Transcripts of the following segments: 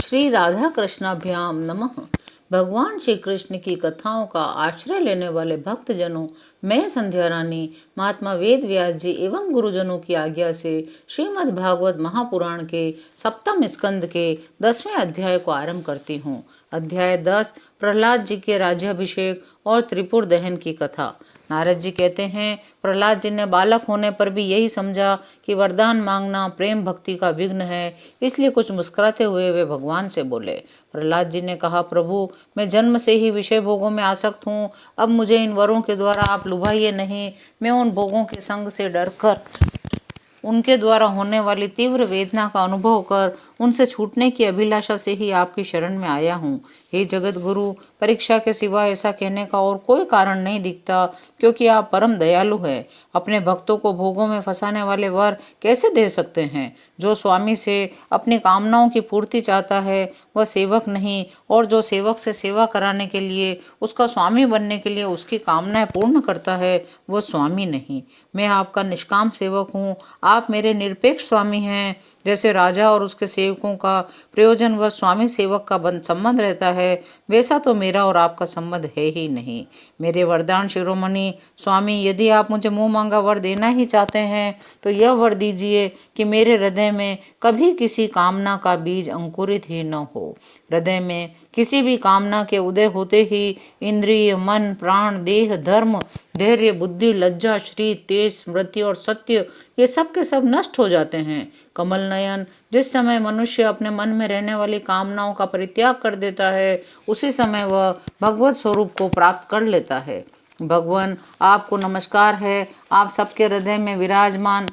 श्री राधा कृष्णाभ्याम नमः। भगवान श्री कृष्ण की कथाओं का आश्रय लेने वाले भक्तजनों, मैं संध्या रानी महात्मा वेद व्यास जी एवं गुरुजनों की आज्ञा से श्रीमद् भागवत महापुराण के सप्तम स्कंद के 10वें अध्याय को आरंभ करती हूँ। अध्याय 10 प्रहलाद जी के राज्याभिषेक और त्रिपुर दहन की कथा। नारद जी कहते हैं, प्रहलाद जी ने बालक होने पर भी यही समझा कि वरदान मांगना प्रेम भक्ति का विघ्न है, इसलिए कुछ मुस्कुराते हुए वे भगवान से बोले। प्रहलाद जी ने कहा, प्रभु मैं जन्म से ही विषय भोगों में आसक्त हूँ, अब मुझे इन वरों के द्वारा आप लुभाइए नहीं। मैं उन भोगों के संग से डरकर उनके द्वारा होने वाली तीव्र वेदना का अनुभव कर उनसे छूटने की अभिलाषा से ही आपकी शरण में आया हूँ। हे जगत गुरु, परीक्षा के सिवा ऐसा कहने का और कोई कारण नहीं दिखता, क्योंकि आप परम दयालु हैं। अपने भक्तों को भोगों में फंसाने वाले वर कैसे दे सकते हैं? जो स्वामी से अपनी कामनाओं की पूर्ति चाहता है वह सेवक नहीं, और जो सेवक से सेवा कराने के लिए, उसका स्वामी बनने के लिए उसकी कामनाएं पूर्ण करता है वह स्वामी नहीं। मैं आपका निष्काम सेवक हूँ, आप मेरे निरपेक्ष स्वामी हैं। जैसे राजा और उसके सेवकों का प्रयोजन व स्वामी सेवक का संबंध रहता है, वैसा तो मेरा और आपका संबंध है ही नहीं। मेरे वरदान शिरोमणि स्वामी, यदि आप मुझे मुंह मांगा वर देना ही चाहते हैं तो यह वर दीजिए कि मेरे हृदय में कभी किसी कामना का बीज अंकुरित ही न हो। हृदय में किसी भी कामना के उदय होते ही इंद्रिय, मन, प्राण, देह, धर्म, धैर्य, बुद्धि, लज्जा, श्री, तेज, स्मृति और सत्य, ये सब के सब नष्ट हो जाते हैं। कमल नयन, जिस समय मनुष्य अपने मन में रहने वाली कामनाओं का परित्याग कर देता है, उसी समय वह भगवत स्वरूप को प्राप्त कर लेता है। भगवान, आपको नमस्कार है। आप सबके हृदय में विराजमान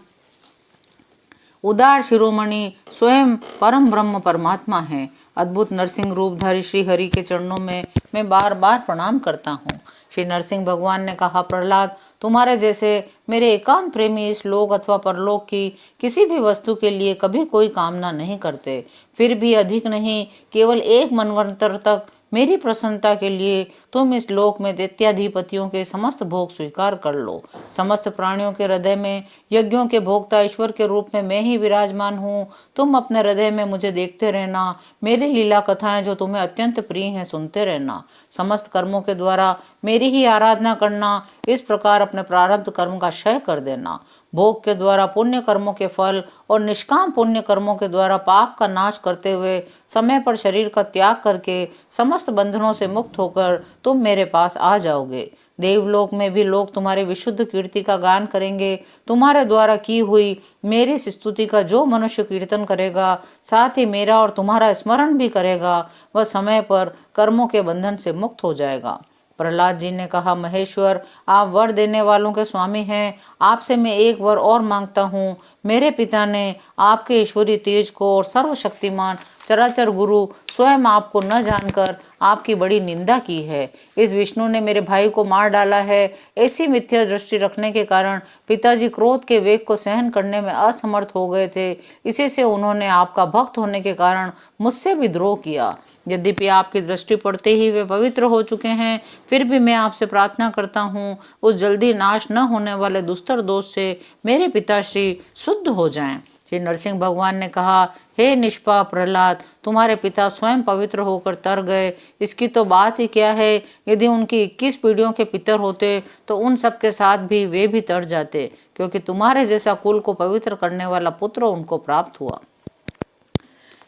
उदार शिरोमणि स्वयं परम ब्रह्म परमात्मा हैं। अद्भुत नरसिंह रूपधारी श्री हरि के चरणों में मैं बार बार प्रणाम करता हूँ। श्री नरसिंह भगवान ने कहा, प्रहलाद, तुम्हारे जैसे मेरे एकांत प्रेमी इस लोक अथवा परलोक की किसी भी वस्तु के लिए कभी कोई कामना नहीं करते। फिर भी अधिक नहीं, केवल एक मनवंतर तक मेरी प्रसन्नता के लिए तुम इस लोक में दैत्याधिपतियों के समस्त भोग स्वीकार कर लो। समस्त प्राणियों के हृदय में यज्ञों के भोक्ता ईश्वर के रूप में मैं ही विराजमान हूँ। तुम अपने हृदय में मुझे देखते रहना। मेरी लीला कथाएं जो तुम्हें अत्यंत प्रिय हैं सुनते रहना। समस्त कर्मों के द्वारा मेरी ही आराधना करना। इस प्रकार अपने प्रारब्ध कर्म का क्षय कर देना। भोग के द्वारा पुण्य कर्मों के फल और निष्काम पुण्य कर्मों के द्वारा पाप का नाश करते हुए समय पर शरीर का त्याग करके समस्त बंधनों से मुक्त होकर तुम मेरे पास आ जाओगे। देवलोक में भी लोग तुम्हारे विशुद्ध कीर्ति का गान करेंगे। तुम्हारे द्वारा की हुई मेरी स्तुति का जो मनुष्य कीर्तन करेगा, साथ ही मेरा और तुम्हारा स्मरण भी करेगा, वह समय पर कर्मों के बंधन से मुक्त हो जाएगा। प्रहलाद जी ने कहा, महेश्वर, आप वर देने वालों के स्वामी हैं। आपसे मैं एक वर और मांगता हूँ। मेरे पिता ने आपके ईश्वरीय तेज को और सर्वशक्तिमान चराचर गुरु स्वयं आपको न जानकर आपकी बड़ी निंदा की है। इस विष्णु ने मेरे भाई को मार डाला है। ऐसी मिथ्या दृष्टि रखने के कारण पिताजी क्रोध के वेग को सहन करने में असमर्थ हो गए थे। इसी से उन्होंने आपका भक्त होने के कारण मुझसे विद्रोह किया। यद्यपि आपकी दृष्टि पड़ते ही वे पवित्र हो चुके हैं, फिर भी मैं आपसे प्रार्थना करता हूँ, उस जल्दी नाश न होने वाले दुस्तर दोष से मेरे पिताश्री शुद्ध हो जाएं। श्री नरसिंह भगवान ने कहा, हे निष्पाप प्रहलाद, तुम्हारे पिता स्वयं पवित्र होकर तर गए। इसकी तो बात ही क्या है। यदि उनकी 21 पीढ़ियों के पितर होते तो उन सब के साथ भी वे भी तर जाते, क्योंकि तुम्हारे जैसा कुल को पवित्र करने वाला पुत्र उनको प्राप्त हुआ।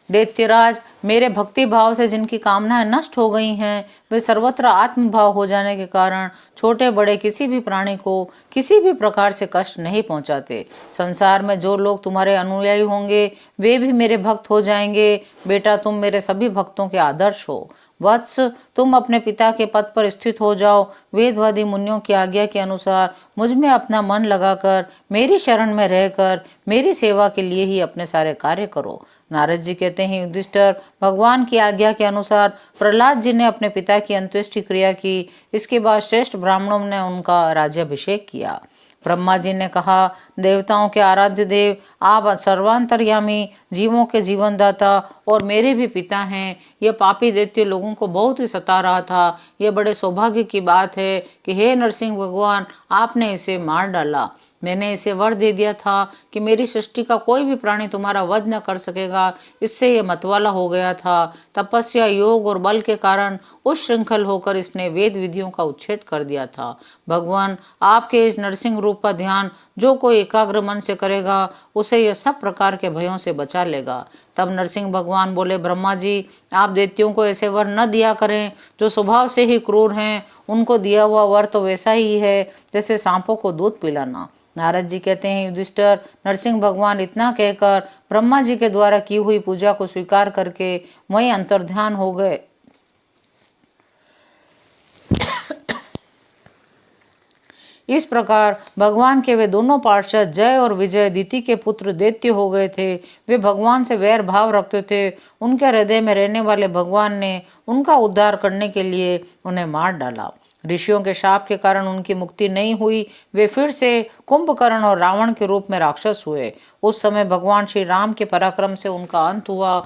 दैत्यराज, मेरे भक्ति भाव से जिनकी कामनाएं नष्ट हो गई हैं, वे सर्वत्र आत्मभाव हो जाने के कारण छोटे बड़े किसी भी प्राणी को किसी भी प्रकार से कष्ट नहीं पहुंचाते। संसार में जो लोग तुम्हारे अनुयायी होंगे वे भी मेरे भक्त हो जाएंगे। बेटा, तुम मेरे सभी भक्तों के आदर्श हो। वत्स, तुम अपने पिता के पद पर स्थित हो जाओ। वेदवादी मुनियों की आज्ञा के अनुसार मुझ में अपना मन लगाकर मेरी शरण में रहकर मेरी सेवा के लिए ही अपने सारे कार्य करो। नारद जी कहते हैं, युधिष्ठिर, भगवान की आज्ञा के अनुसार प्रहलाद जी ने अपने पिता की अंत्येष्टि क्रिया की। इसके बाद श्रेष्ठ ब्राह्मणों ने उनका राज्याभिषेक किया। ब्रह्मा जी ने कहा, देवताओं के आराध्य देव, आप सर्वांतर्यामी, जीवों के जीवनदाता और मेरे भी पिता हैं। यह पापी दैत्य लोगों को बहुत ही सता रहा था। यह बड़े सौभाग्य की बात है कि हे नरसिंह भगवान, आपने इसे मार डाला। मैंने इसे वर दे दिया था कि मेरी सृष्टि का कोई भी प्राणी तुम्हारा वध न कर सकेगा। इससे ये मतवाला हो गया था। तपस्या, योग और बल के कारण उस श्रृंखल होकर इसने वेद विधियों का उच्छेद कर दिया था। भगवान, आपके इस नरसिंह रूप का ध्यान जो कोई एकाग्र मन से करेगा उसे यह सब प्रकार के भयों से बचा लेगा। तब नरसिंह भगवान बोले, ब्रह्मा जी, आप दैत्यों को ऐसे वर न दिया करें जो स्वभाव से ही क्रूर हैं। उनको दिया हुआ वर तो वैसा ही है जैसे सांपों को दूध पिलाना। नारद जी कहते हैं, युधिष्ठिर, नरसिंह भगवान इतना कहकर ब्रह्मा जी के द्वारा की हुई पूजा को स्वीकार करके वहीं अंतर्ध्यान हो गए। इस प्रकार भगवान के वे दोनों पार्षद जय और विजय दिति के पुत्र दैत्य हो गए थे। वे भगवान से वैर भाव रखते थे। उनके हृदय में रहने वाले भगवान ने उनका उद्धार करने के लिए उन्हें मार डाला। ऋषियों के शाप के कारण उनकी मुक्ति नहीं हुई। वे फिर से कुंभकर्ण और रावण के रूप में राक्षस हुए। उस समय भगवान श्री राम के पराक्रम से उनका अंत हुआ।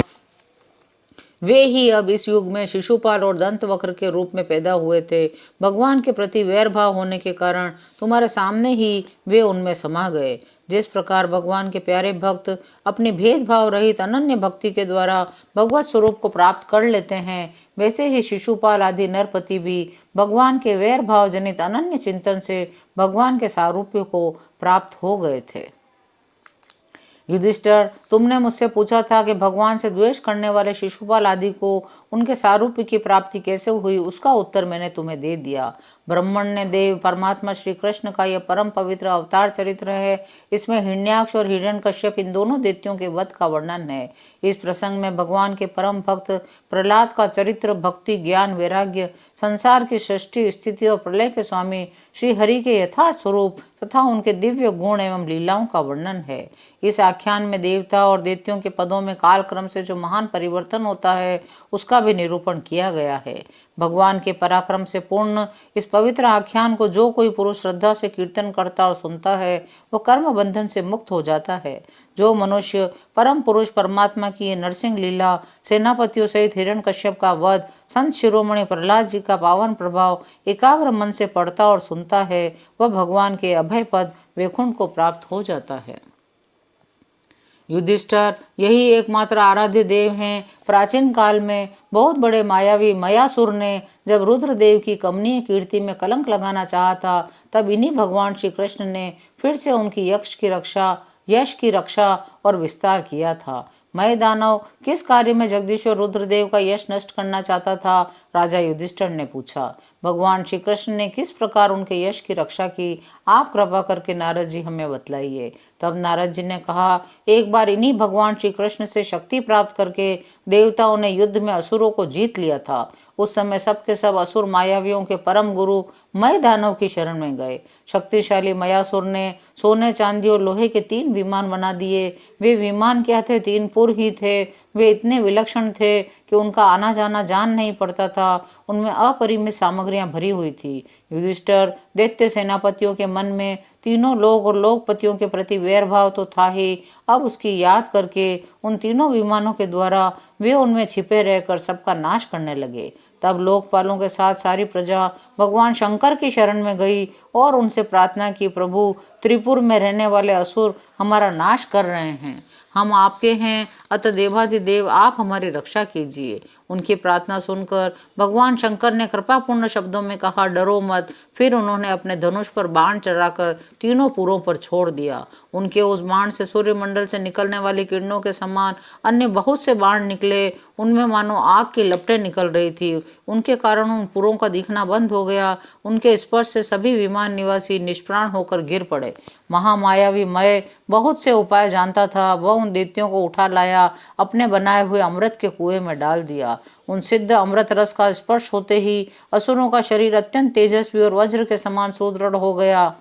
वे ही अब इस युग में शिशुपाल और दंतवक्र के रूप में पैदा हुए थे। भगवान के प्रति वैर भाव होने के कारण तुम्हारे सामने ही वे उनमें समा गए। जिस प्रकार भगवान के प्यारे भक्त अपनी भेदभाव रहित अनन्य भक्ति के द्वारा भगवत स्वरूप को प्राप्त कर लेते हैं, वैसे ही शिशुपाल आदि नरपति भी भगवान के वैर भाव जनित अनन्य चिंतन से भगवान के सारूप्य को प्राप्त हो गए थे। युधिष्ठिर, तुमने मुझसे पूछा था कि भगवान से द्वेष करने वाले शिशुपाल आदि को उनके सारूप्य की प्राप्ति कैसे हुई। उसका उत्तर मैंने तुम्हें दे दिया। ब्रह्मण्य देव परमात्मा श्री कृष्ण का यह परम पवित्र अवतार चरित्र है। इसमें हिरण्याक्ष और हिरण्यकश्यप इन दोनों दैत्यों के वध का वर्णन है। इस प्रसंग में भगवान के परम भक्त प्रहलाद का चरित्र, भक्ति, ज्ञान, वैराग्य, संसार की सृष्टि, स्थिति और प्रलय के स्वामी श्री हरि के यथार्थ स्वरूप तथा उनके दिव्य गुण एवं लीलाओं का वर्णन है। इस आख्यान में देवता और दैत्यों के पदों में कालक्रम से जो महान परिवर्तन होता है उसका भी निरूपण किया गया है। भगवान के पराक्रम से पूर्ण इस पवित्र आख्यान को जो कोई पुरुष श्रद्धा से कीर्तन करता और सुनता है वह कर्म बंधन से मुक्त हो जाता है। जो मनुष्य परम पुरुष परमात्मा की ये नरसिंह लीला, सेनापतियों सहित हिरण्यकश्यप का वध, संत शिरोमणि प्रहलाद जी का पावन प्रभाव एकाग्र मन से पढ़ता और सुनता है, वह भगवान के अभय पद वैकुंठ को प्राप्त हो जाता है। युधिष्ठिर, यही एकमात्र आराध्य देव हैं। प्राचीन काल में बहुत बड़े मायावी मयासुर ने जब रुद्रदेव की कमनीय कीर्ति में कलंक लगाना चाहा था, तब इन्हीं भगवान श्री कृष्ण ने फिर से उनकी यश की रक्षा और विस्तार किया था। मय दानव किस कार्य में जगदीश्वर रुद्रदेव का यश नष्ट करना चाहता था? राजा युधिष्ठिर ने पूछा। भगवान श्री कृष्ण ने किस प्रकार उनके यश की रक्षा की, आप कृपा करके नारद जी हमें बतलाइए। तब नारद जी ने कहा, एक बार इन्हीं भगवान श्री कृष्ण से शक्ति प्राप्त करके देवताओं ने युद्ध में असुरों को जीत लिया था। उस समय सबके सब असुर मायावियों के परम गुरु मय दानव की शरण में गए। शक्तिशाली मयासुर ने सोने, चांदी और लोहे के 3 विमान बना दिए। वे विमान क्या थे? 3 पुर ही थे। वे इतने विलक्षण थे कि उनका आना जाना जान नहीं पड़ता था। उनमें अपरिमित सामग्रियां भरी हुई थी। युधिष्ठिर, दैत्य सेनापतियों के मन में तीनों लोक और लोकपतियों के प्रति वैर भाव तो था ही, अब उसकी याद करके उन तीनों विमानों के द्वारा वे उनमें छिपे रहकर सबका नाश करने लगे। तब लोकपालों के साथ सारी प्रजा भगवान शंकर की शरण में गई और उनसे प्रार्थना की, प्रभु, त्रिपुर में रहने वाले असुर हमारा नाश कर रहे हैं। हम आपके हैं, अतः देवाधिदेव आप हमारी रक्षा कीजिए। उनकी प्रार्थना सुनकर भगवान शंकर ने कृपापूर्ण शब्दों में कहा, डरो मत। फिर उन्होंने अपने धनुष पर बाण चढ़ाकर तीनों पुरों पर छोड़ दिया। उनके उस बाण से सूर्यमंडल से निकलने वाली किरणों के समान अन्य बहुत से बाण निकले। उनमें मानो आग की लपटें निकल रही थी। उनके कारण उन पुरों का दिखना बंद हो गया। उनके स्पर्श से सभी विमान निवासी निष्प्राण होकर गिर पड़े। महामायावी मय बहुत से उपाय जानता था। वह उन दैत्यों को उठा लाया, अपने बनाए हुए अमृत के कुएं में डाल दिया। उन सिद्ध अमृत रस का स्पर्श होते ही असुरों का शरीर अत्यंत तेजस्वी और वज्र के समान सुदृढ़ हो गया।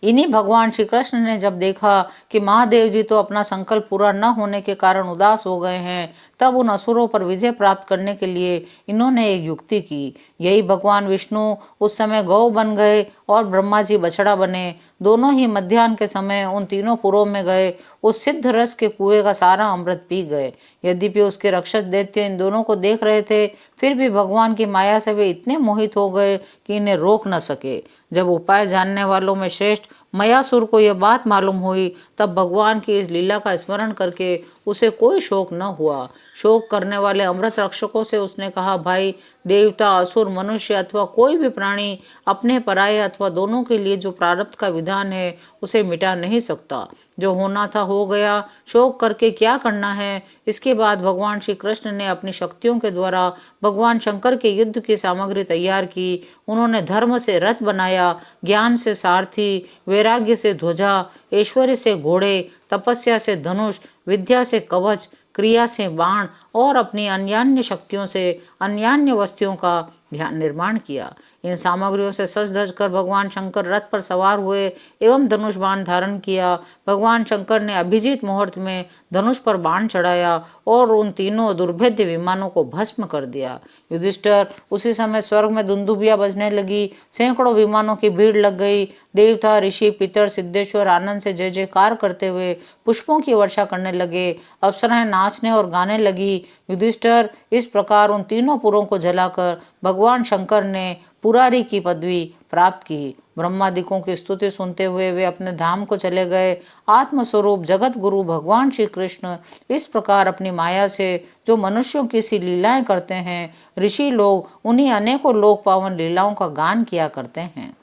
इन्हीं भगवान श्री कृष्ण ने जब देखा कि महादेव जी तो अपना संकल्प पूरा न होने के कारण उदास हो गए हैं, तब उन असुरों पर विजय प्राप्त करने के लिए इन्होंने एक युक्ति की। यही भगवान विष्णु उस समय गौ बन गए और ब्रह्मा जी बछड़ा बने। दोनों ही मध्याह्न के समय उन तीनों पुरों में गए, उस सिद्ध रस के कुएं का सारा अमृत पी गए। यद्यपि उसके रक्षक दैत्य इन दोनों को देख रहे थे, फिर भी भगवान की माया से वे इतने मोहित हो गए कि इन्हें रोक न सके। जब उपाय जानने वालों में श्रेष्ठ मयासुर को यह बात मालूम हुई, तब भगवान की इस लीला का स्मरण करके उसे कोई शोक न हुआ। शोक करने वाले अमृत रक्षकों से उसने कहा, भाई, देवता, असुर, मनुष्य अथवा कोई भी प्राणी अपने पराये अथवा दोनों के लिए जो प्रारब्ध का विधान है उसे मिटा नहीं सकता। जो होना था हो गया, शोक करके क्या करना है। इसके बाद भगवान श्री कृष्ण ने अपनी शक्तियों के द्वारा भगवान शंकर के युद्ध की सामग्री तैयार की। उन्होंने धर्म से रथ बनाया, ज्ञान से सारथी, वैराग्य से ध्वजा, ऐश्वर्य से घोड़े, तपस्या से धनुष, विद्या से कवच, क्रिया से बाण और अपनी अन्यान्य शक्तियों से अन्यान्य वस्तुओं का ध्यान निर्माण किया। इन सामग्रियों से सज धज कर भगवान शंकर रथ पर सवार हुए एवं धनुष बाण धारण किया। भगवान शंकर ने अभिजीत मुहूर्त में धनुष पर बाण चढ़ाया और उन तीनों दुर्भेद्य विमानों को भस्म कर दिया। युधिष्ठिर, उसी समय स्वर्ग में दुंदुभियां बजने लगी, सैकड़ों विमानों की भीड़ लग गई। देवता, ऋषि, पितर, सिद्धेश्वर आनंद से जय जयकार करते हुए पुष्पों की वर्षा करने लगे। अप्सराएं नाचने और गाने लगी। युधिष्ठिर, इस प्रकार उन तीनों पुरों को जलाकर भगवान शंकर ने पुरारी की पदवी प्राप्त की। ब्रह्मादिकों की स्तुति सुनते हुए वे अपने धाम को चले गए। आत्मस्वरूप जगत गुरु भगवान श्री कृष्ण इस प्रकार अपनी माया से जो मनुष्यों की सी लीलाएं करते हैं, ऋषि लोग उन्हीं अनेकों लोक पावन लीलाओं का गान किया करते हैं।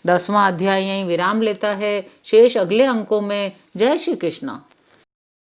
10वां अध्याय यहीं विराम लेता है। शेष अगले अंकों में। जय श्री कृष्ण।